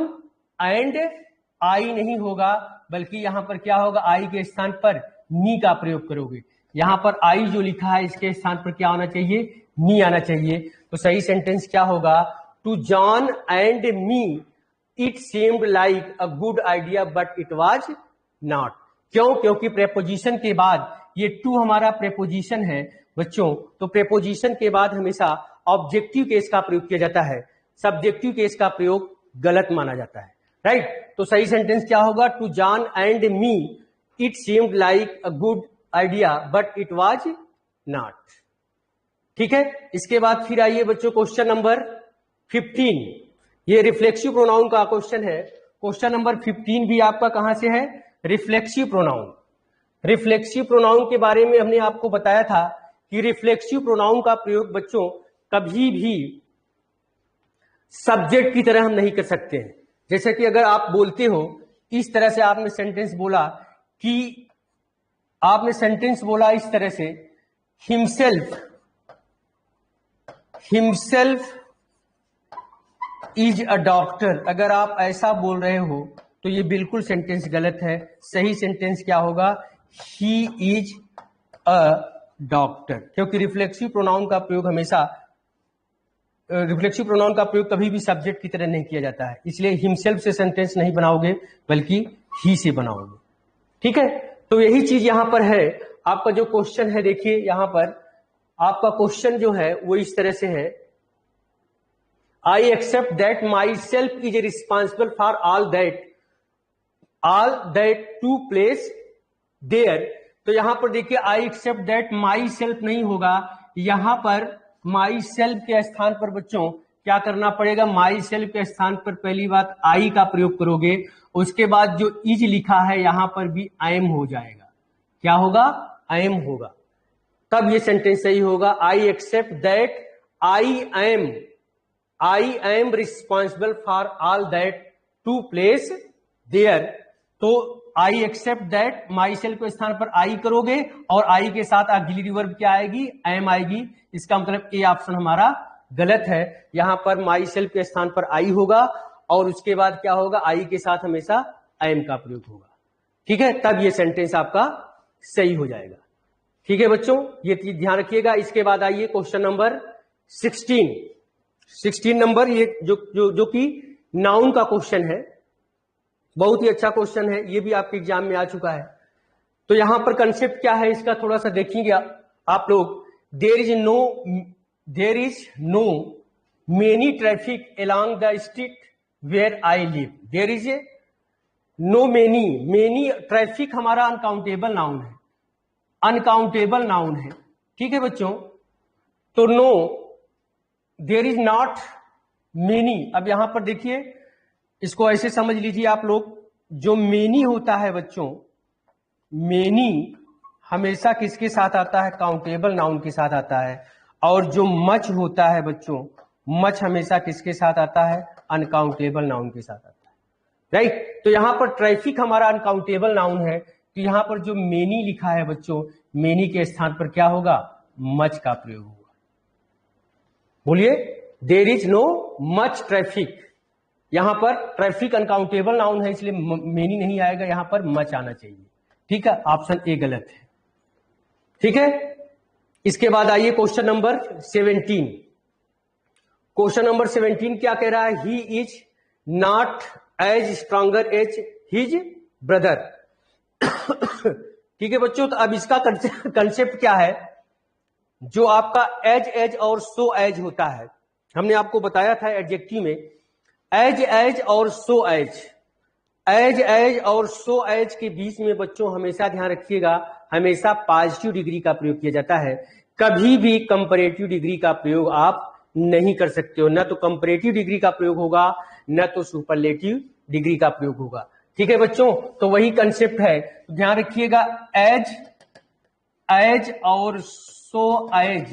एंड आई नहीं होगा, बल्कि यहां पर क्या होगा, आई के स्थान पर मी का प्रयोग करोगे। यहां पर आई जो लिखा है इसके स्थान पर क्या होना चाहिए, मी आना चाहिए। तो सही सेंटेंस क्या होगा, to John and me it seemed like a good idea but it was not. क्यों, क्योंकि प्रेपोजिशन के बाद ये टू हमारा प्रेपोजिशन है बच्चों, तो प्रेपोजिशन के बाद हमेशा ऑब्जेक्टिव केस का प्रयोग किया जाता है, सब्जेक्टिव केस का प्रयोग गलत माना जाता है, राइट। तो सही सेंटेंस क्या होगा, to John and me it seemed like a good idea but it was not. ठीक है, इसके बाद फिर आइए बच्चों क्वेश्चन नंबर 15, ये रिफ्लेक्सिव प्रोनाउन का क्वेश्चन है। क्वेश्चन नंबर 15 भी आपका कहां से है, रिफ्लेक्सिव प्रोनाउन। रिफ्लेक्सिव प्रोनाउन के बारे में हमने आपको बताया था कि रिफ्लेक्सिव प्रोनाउन का प्रयोग बच्चों कभी भी सब्जेक्ट की तरह हम नहीं कर सकते हैं। जैसे कि अगर आप बोलते हो, इस तरह से आपने सेंटेंस बोला कि आपने सेंटेंस बोला इस तरह से, हिमसेल्फ इज अ डॉक्टर। अगर आप ऐसा बोल रहे हो तो ये बिल्कुल सेंटेंस गलत है। सही सेंटेंस क्या होगा, ही इज अ डॉक्टर, क्योंकि रिफ्लेक्सिव प्रोनाउन का प्रयोग हमेशा, रिफ्लेक्सिव प्रोनाउन का प्रयोग कभी भी सब्जेक्ट की तरह नहीं किया जाता है, इसलिए हिमसेल्फ से सेंटेंस नहीं बनाओगे बल्कि ही से बनाओगे। ठीक है, तो यही चीज यहां पर है। आपका जो क्वेश्चन है देखिए, यहां पर आपका क्वेश्चन जो है वो इस तरह से है, I accept that myself is responsible for all that to place there. तो यहां पर देखिए I accept that myself नहीं होगा, यहां पर माई सेल्फ के स्थान पर बच्चों क्या करना पड़ेगा, माई सेल्फ के स्थान पर पहली बात आई का प्रयोग करोगे, उसके बाद जो इज लिखा है यहां पर भी आई एम हो जाएगा। क्या होगा, आई एम होगा, तब ये सेंटेंस सही होगा। I accept that I am responsible for all that to place there. तो I accept that, myself के स्थान पर आई करोगे और आई के साथ ऑक्सिलरी वर्ब क्या आएगी, एम आएगी। इसका मतलब ए ऑप्शन हमारा गलत है। यहां पर माई सेल्फ के स्थान पर आई होगा और उसके बाद क्या होगा, आई के साथ हमेशा एम का प्रयोग होगा। ठीक है, तब ये सेंटेंस आपका सही हो जाएगा। ठीक है बच्चों, ये चीज ध्यान रखिएगा। इसके बाद आइए क्वेश्चन नंबर 16 नंबर, ये जो कि नाउन का क्वेश्चन है, बहुत ही अच्छा क्वेश्चन है, ये भी आपके एग्जाम में आ चुका है। तो यहां पर कंसेप्ट क्या है इसका थोड़ा सा देखिएगा आप लोग। There is no many traffic along the street where I live. There is a no many traffic हमारा अनकाउंटेबल नाउन है, अनकाउंटेबल नाउन है, ठीक है बच्चों। तो no, there is not many. अब यहां पर देखिए, इसको ऐसे समझ लीजिए आप लोग, जो मेनी होता है बच्चों, मेनी हमेशा किसके साथ आता है? काउंटेबल नाउन के साथ आता है। और जो मच होता है बच्चों, मच हमेशा किसके साथ आता है? अनकाउंटेबल नाउन के साथ आता है, राइट। तो यहां पर ट्रैफिक हमारा अनकाउंटेबल नाउन है, तो यहां पर जो मेनी लिखा है बच्चों, मेनी के स्थान पर क्या होगा? मच का प्रयोग होगा। बोलिए, there is no much traffic. यहां पर ट्रैफिक अनकाउंटेबल नाउन है, इसलिए मेनी नहीं आएगा, यहां पर मच आना चाहिए, ठीक है। ऑप्शन ए गलत है, ठीक है। इसके बाद आइए क्वेश्चन नंबर 17। क्वेश्चन नंबर 17 क्या कह रहा है? He is not as stronger as his brother. ठीक है बच्चों, तो अब इसका कंसेप्ट क्या है? जो आपका एज और सो एज होता है, हमने आपको बताया था एडजेक्टिव में, एज और सो एज और सो एज के बीच में बच्चों हमेशा ध्यान रखिएगा, हमेशा पॉजिटिव डिग्री का प्रयोग किया जाता है। कभी भी कंपैरेटिव डिग्री का प्रयोग आप नहीं कर सकते हो, न तो कंपैरेटिव डिग्री का प्रयोग होगा, न तो सुपरलेटिव डिग्री का प्रयोग होगा, ठीक है बच्चों। तो वही कंसेप्ट है, ध्यान रखिएगा। एज और सो एज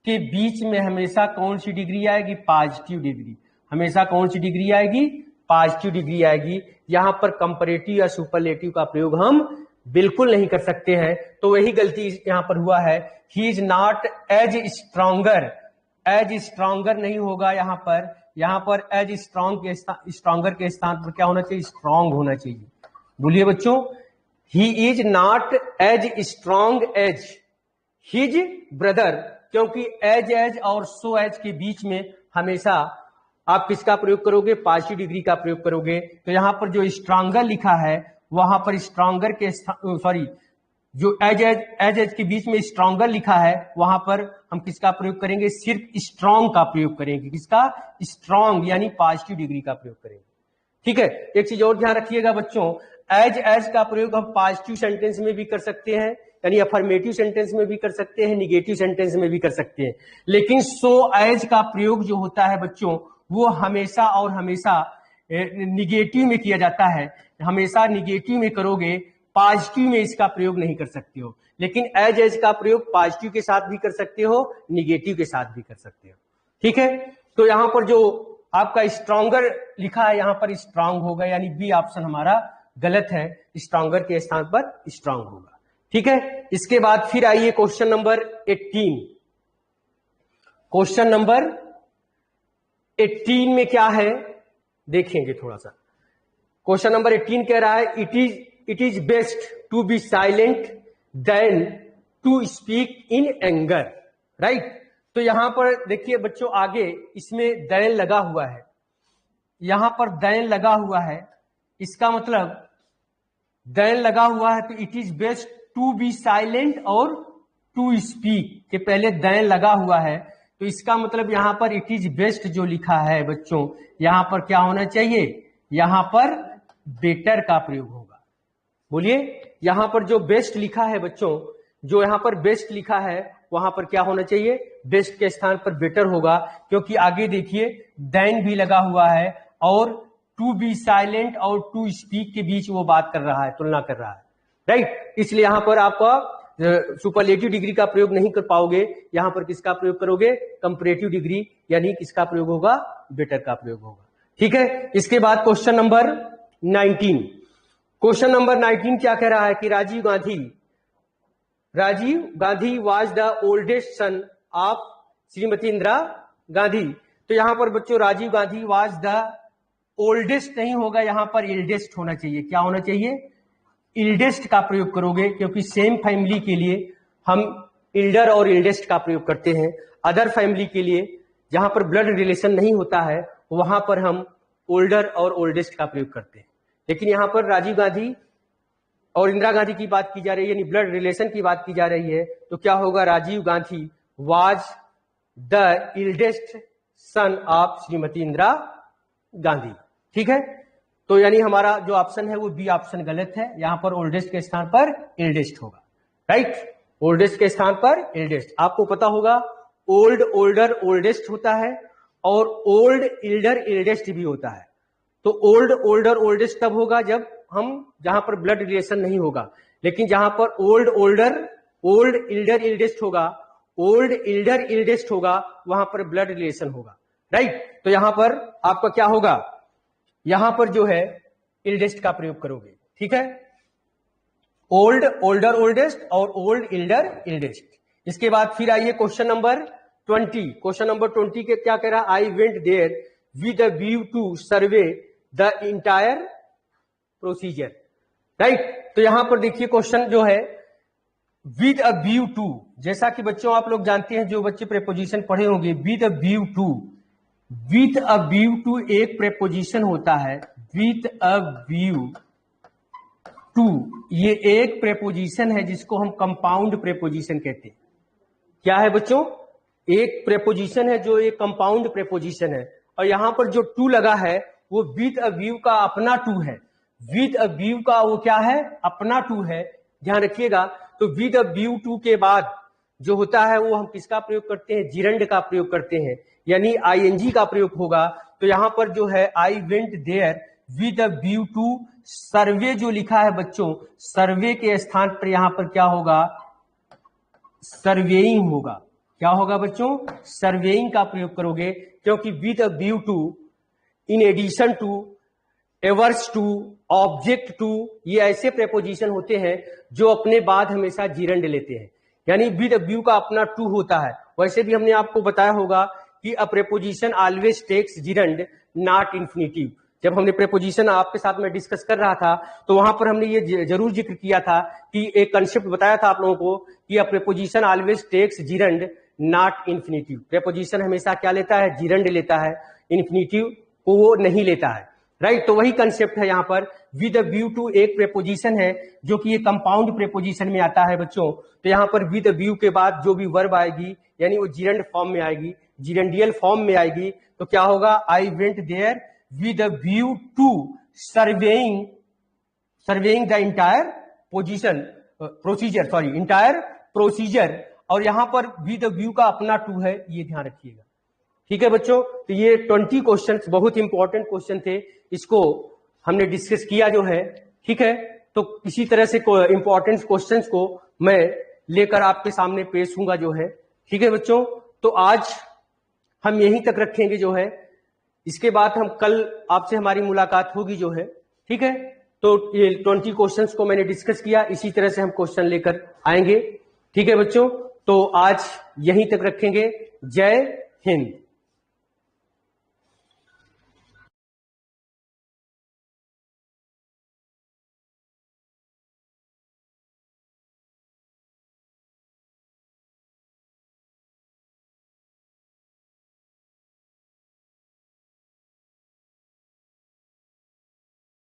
के बीच में हमेशा कौन सी डिग्री आएगी? Positive degree. हमेशा कौन सी डिग्री आएगी? पॉजिटिव डिग्री आएगी। यहां पर कंपैरेटिव या सुपरलेटिव का प्रयोग हम बिल्कुल नहीं कर सकते हैं, तो वही गलती यहां पर हुआ है। He is not as stronger, as stronger नहीं होगा यहां पर एज स्ट्रॉन्गर के स्थान पर क्या होना चाहिए? स्ट्रॉन्ग होना चाहिए। बोलिए बच्चों, he is not as strong as his brother, क्योंकि एज और सो एज के बीच में हमेशा आप किसका प्रयोग करोगे? पॉजिटिव डिग्री का प्रयोग करोगे। तो यहां पर जो स्ट्रॉन्गर लिखा है, वहां पर स्ट्रॉन्गर के जो एज के बीच में स्ट्रॉन्गर लिखा है, वहां पर हम किसका प्रयोग करेंगे? सिर्फ स्ट्रॉन्ग का प्रयोग करेंगे। किसका? स्ट्रॉन्ग, यानी पॉजिटिव डिग्री का प्रयोग करेंगे, ठीक है। एक चीज और ध्यान रखिएगा बच्चों, एज का प्रयोग हम पॉजिटिव सेंटेंस में भी कर सकते हैं, यानी अफर्मेटिव सेंटेंस में भी कर सकते हैं, निगेटिव सेंटेंस में भी कर सकते हैं। लेकिन सो एज का प्रयोग जो होता है बच्चों, वो हमेशा और हमेशा निगेटिव में किया जाता है। हमेशा निगेटिव में करोगे, पॉजिटिव में इसका प्रयोग नहीं कर सकते हो। लेकिन एज का प्रयोग पॉजिटिव के साथ भी कर सकते हो, निगेटिव के साथ भी कर सकते हो, ठीक है। तो यहां पर जो आपका स्ट्रॉन्गर लिखा है, यहां पर स्ट्रांग होगा, यानी बी ऑप्शन हमारा गलत है। स्ट्रॉन्गर के स्थान पर स्ट्रांग होगा, ठीक है। इसके बाद फिर आइए क्वेश्चन नंबर 18। क्वेश्चन नंबर 18 में क्या है देखेंगे थोड़ा सा। क्वेश्चन नंबर 18 कह रहा है, it is best to be silent than to speak in anger, right. तो यहां पर देखिए बच्चों, आगे इसमें दैन लगा हुआ है, यहां पर दैन लगा हुआ है, इसका मतलब दैन लगा हुआ है, तो it is best to be silent और टू स्पीक के पहले दैन लगा हुआ है, तो इसका मतलब यहां पर इट इज बेस्ट जो लिखा है बच्चों, यहां पर क्या होना चाहिए? यहां पर बेटर का प्रयोग होगा। बोलिए, यहां पर जो बेस्ट लिखा है बच्चों, जो यहां पर बेस्ट लिखा है, वहां पर क्या होना चाहिए? बेस्ट के स्थान पर बेटर होगा, क्योंकि आगे देखिए देन भी लगा हुआ है और टू बी साइलेंट और टू स्पीक के बीच वो बात कर रहा है, तुलना कर रहा है, राइट। इसलिए यहां पर आपका सुपरलेटिव डिग्री का प्रयोग नहीं कर पाओगे, यहां पर किसका प्रयोग करोगे? कंपैरेटिव डिग्री, यानी किसका प्रयोग होगा? बेटर का प्रयोग होगा, ठीक है। इसके बाद क्वेश्चन नंबर 19। क्वेश्चन नंबर 19 क्या कह रहा है कि Rajiv Gandhi was the oldest son of Shrimati Indira Gandhi. तो यहां पर बच्चों Rajiv Gandhi was the oldest नहीं होगा, यहां पर इल्डेस्ट होना चाहिए। क्या होना चाहिए? इल्डेस्ट का प्रयोग करोगे, क्योंकि सेम फैमिली के लिए हम इल्डर और इल्डेस्ट का प्रयोग करते हैं। अदर फैमिली के लिए जहां पर ब्लड रिलेशन नहीं होता है, वहां पर हम ओल्डर और ओल्डेस्ट का प्रयोग करते हैं। लेकिन यहां पर राजीव गांधी और इंदिरा गांधी की बात की जा रही है, यानी ब्लड रिलेशन की बात की जा रही है, तो क्या होगा? Rajiv Gandhi was the eldest son of Shrimati Indira Gandhi. ठीक है, तो यानी हमारा जो ऑप्शन है वो बी ऑप्शन गलत है। यहां पर ओल्डेस्ट के स्थान पर इल्डेस्ट होगा। राइट, ओल्डेस्ट के स्थान पर इल्डेस्ट। आपको पता होगा ओल्ड, ओल्डर, ओल्डेस्ट होता है और ओल्ड, इल्डर, इल्डेस्ट भी होता है। तो ओल्ड, ओल्डर, ओल्डेस्ट तब होगा जब हम जहां पर ब्लड रिलेशन नहीं होगा, लेकिन जहां पर ओल्ड, ओल्डर, ओल्ड, इल्डर, इल्डेस्ट होगा, ओल्ड, इल्डर, इल्डेस्ट होगा, वहां पर ब्लड रिलेशन होगा। राइट, तो यहां पर आपका क्या होगा? यहां पर जो है इल्डेस्ट का प्रयोग करोगे। ठीक है, ओल्ड, ओल्डर, ओल्डेस्ट और ओल्ड, इल्डर, इल्डेस्ट। इसके बाद फिर आइए क्वेश्चन नंबर 20। क्वेश्चन नंबर 20 के क्या कह रहा? I went there with a view to survey the entire procedure. Right, तो यहां पर देखिए क्वेश्चन जो है विद अ व्यू टू, जैसा कि बच्चों आप लोग जानते हैं, जो बच्चे प्रेपोजिशन पढ़े होंगे, with a view to, with a view to एक प्रेपोजिशन होता है। विद अ व्यू टू ये एक प्रेपोजिशन है जिसको हम कंपाउंड प्रेपोजिशन कहते हैं। क्या है बच्चों? एक प्रेपोजिशन है जो एक कंपाउंड प्रेपोजिशन है, और यहां पर जो टू लगा है वो विद अ व्यू का अपना टू है। विद अ व्यू का वो क्या है? अपना टू है, ध्यान रखिएगा। तो विद अ व्यू टू के बाद जो होता है वो हम किसका प्रयोग करते हैं? जिरंड का प्रयोग करते हैं, यानी आईएनजी का प्रयोग होगा। तो यहां पर जो है I went there with a view to survey जो लिखा है बच्चों, सर्वे के स्थान पर यहां पर क्या होगा? सर्वेइंग होगा। क्या होगा बच्चों? सर्वेइंग का प्रयोग करोगे, क्योंकि with a view to, in addition to, averse to, object to, ये ऐसे प्रेपोजिशन होते हैं जो अपने बाद हमेशा जिरंड लेते हैं, यानी विद अ व्यू का अपना टू होता है। वैसे भी हमने आपको बताया होगा कि a preposition always takes gerund not infinitive. जब हमने प्रेपोजिशन आपके साथ में डिस्कस कर रहा था तो वहां पर हमने ये जरूर जिक्र किया था कि एक कंसेप्ट बताया था आप लोगों को कि a preposition always takes gerund not infinitive. Preposition हमेशा क्या लेता है? जिरंड लेता है, इन्फिनिटिव को वो नहीं लेता है। राइट, तो वही कंसेप्ट है यहाँ पर। विद अ व्यू टू एक प्रेपोजिशन है जो कि ये कंपाउंड प्रेपोजिशन में आता है बच्चों। तो यहाँ पर विद अ व्यू के बाद जो भी वर्ब आएगी यानी वो जिरंड फॉर्म में आएगी, जिरंडियल फॉर्म में आएगी। तो क्या होगा? I went there with a view to surveying, surveying the entire position procedure, sorry entire procedure, और यहां पर विद अ व्यू का अपना टू है, ये ध्यान रखिएगा। ठीक है बच्चों, तो ये 20 क्वेश्चंस बहुत इंपॉर्टेंट क्वेश्चन थे, इसको हमने डिस्कस किया जो है। ठीक है, तो इसी तरह से इंपॉर्टेंट क्वेश्चंस को मैं लेकर आपके सामने पेश हूंगा जो है। ठीक है बच्चों, तो आज हम यहीं तक रखेंगे जो है, इसके बाद हम कल आपसे हमारी मुलाकात होगी जो है। ठीक है, तो ये 20 क्वेश्चंस को मैंने डिस्कस किया, इसी तरह से हम क्वेश्चन लेकर आएंगे। ठीक है बच्चों, तो आज यहीं तक रखेंगे। जय हिंद।